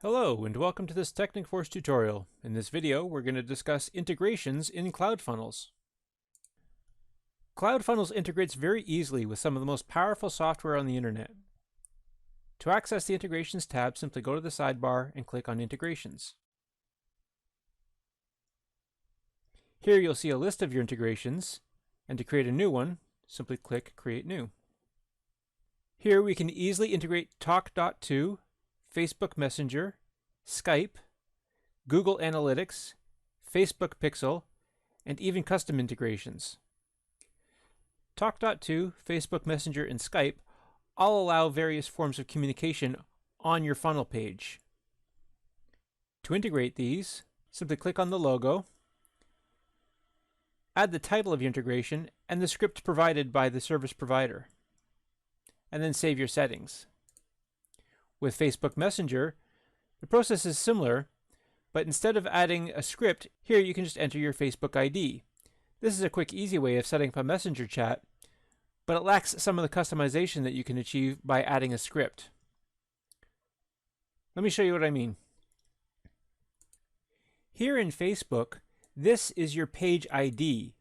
Hello and welcome to this TechnicForce tutorial. In this video, we're going to discuss integrations in Cloudfunnels. Cloudfunnels integrates very easily with some of the most powerful software on the internet. To access the Integrations tab, simply go to the sidebar and click on Integrations. Here you'll see a list of your integrations, and to create a new one, simply click Create New. Here we can easily integrate Talk.to, Facebook Messenger, Skype, Google Analytics, Facebook Pixel, and even custom integrations. Talk.to, Facebook Messenger, and Skype all allow various forms of communication on your funnel page. To integrate these, simply click on the logo, add the title of your integration and the script provided by the service provider, and then save your settings. With Facebook Messenger, the process is similar, but instead of adding a script, here you can just enter your Facebook ID. This is a quick, easy way of setting up a messenger chat, but it lacks some of the customization that you can achieve by adding a script. Let me show you what I mean. Here in Facebook, this is your page ID.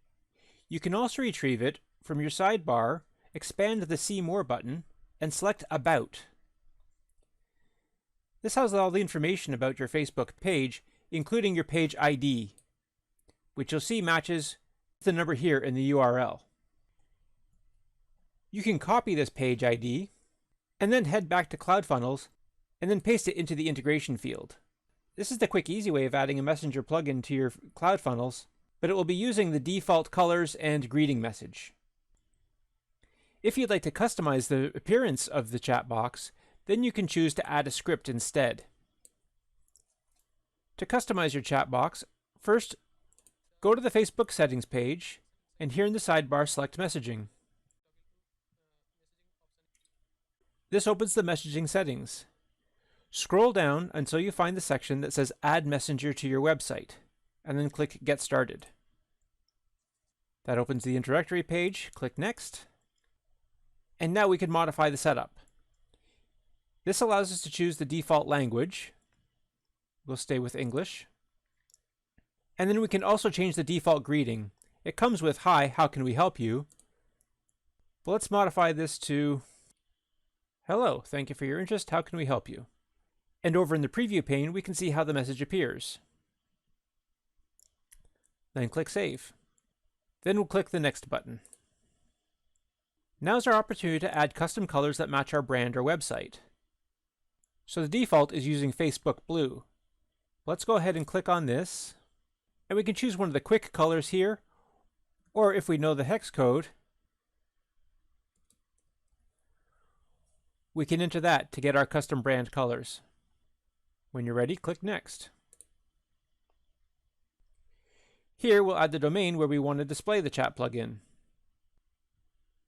You can also retrieve it from your sidebar, expand the See More button, and select About. This has all the information about your Facebook page, including your page ID, which you'll see matches the number here in the URL. You can copy this page ID and then head back to Cloudfunnels and then paste it into the integration field. This is the quick, easy way of adding a messenger plugin to your Cloudfunnels, but it will be using the default colors and greeting message. If you'd like to customize the appearance of the chat box, then you can choose to add a script instead. To customize your chat box, first go to the Facebook settings page, and here in the sidebar select Messaging. This opens the messaging settings. Scroll down until you find the section that says Add Messenger to your website, and then click Get Started. That opens the introductory page, click Next, and now we can modify the setup. This allows us to choose the default language. We'll stay with English. And then we can also change the default greeting. It comes with Hi, how can we help you? But let's modify this to Hello, thank you for your interest, how can we help you? And over in the preview pane, we can see how the message appears. Then click Save. Then we'll click the Next button. Now's our opportunity to add custom colors that match our brand or website. So the default is using Facebook Blue. Let's go ahead and click on this, and we can choose one of the quick colors here, or if we know the hex code, we can enter that to get our custom brand colors. When you're ready, click Next. Here we'll add the domain where we want to display the chat plugin.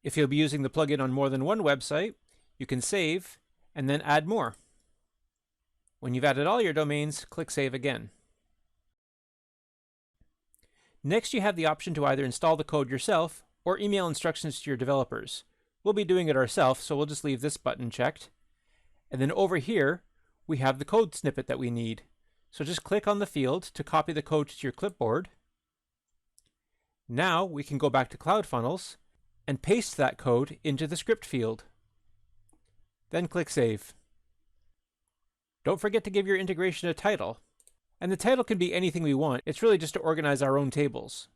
If you'll be using the plugin on more than one website, you can save and then add more. When you've added all your domains, click Save again. Next, you have the option to either install the code yourself or email instructions to your developers. We'll be doing it ourselves, so we'll just leave this button checked. And then over here, we have the code snippet that we need. So just click on the field to copy the code to your clipboard. Now we can go back to Cloudfunnels and paste that code into the script field. Then click Save. Don't forget to give your integration a title. And the title can be anything we want. It's really just to organize our own tables.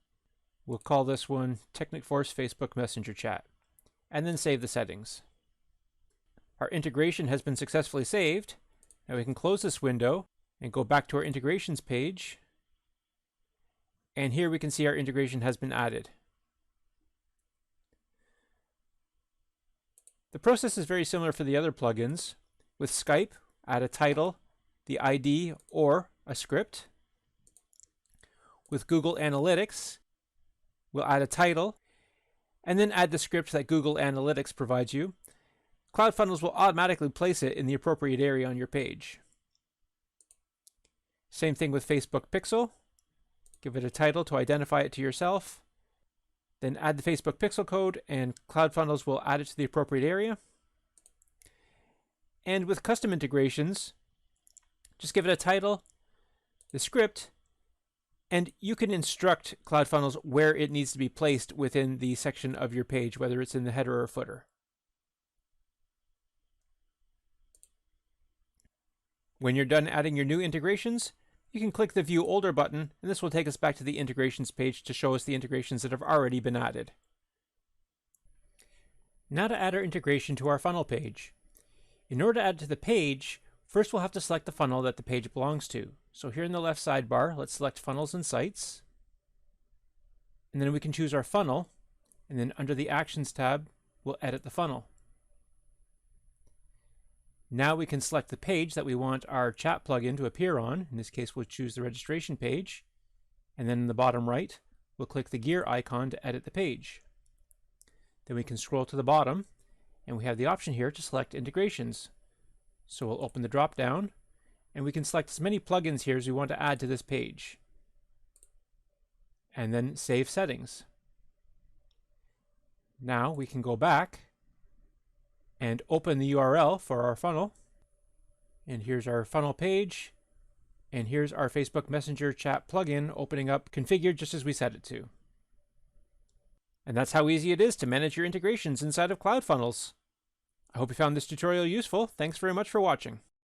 We'll call this one TechnicForce Facebook Messenger Chat. And then save the settings. Our integration has been successfully saved. Now we can close this window and go back to our integrations page. And here we can see our integration has been added. The process is very similar for the other plugins. With Skype, add a title, the ID, or a script. With Google Analytics, we'll add a title, and then add the script that Google Analytics provides you. Cloudfunnels will automatically place it in the appropriate area on your page. Same thing with Facebook Pixel. Give it a title to identify it to yourself. Then add the Facebook Pixel code, and Cloudfunnels will add it to the appropriate area. And with custom integrations, Just give it a title, the script, and you can instruct CloudFunnels where it needs to be placed within the section of your page, whether it's in the header or footer. When you're done adding your new integrations, you can click the View Older button, and this will take us back to the integrations page to show us the integrations that have already been added. Now to add our integration to our funnel page. In order to add to the page, first we'll have to select the funnel that the page belongs to. So here in the left sidebar, let's select Funnels and Sites. And then we can choose our funnel, and then under the Actions tab, we'll edit the funnel. Now we can select the page that we want our chat plugin to appear on. In this case, we'll choose the registration page. And then in the bottom right, we'll click the gear icon to edit the page. Then we can scroll to the bottom, and we have the option here to select integrations. So we'll open the drop down, and we can select as many plugins here as we want to add to this page. And then save settings. Now we can go back and open the URL for our funnel. And here's our funnel page. And here's our Facebook Messenger chat plugin opening up, configured just as we set it to. And that's how easy it is to manage your integrations inside of CloudFunnels. I hope you found this tutorial useful. Thanks very much for watching.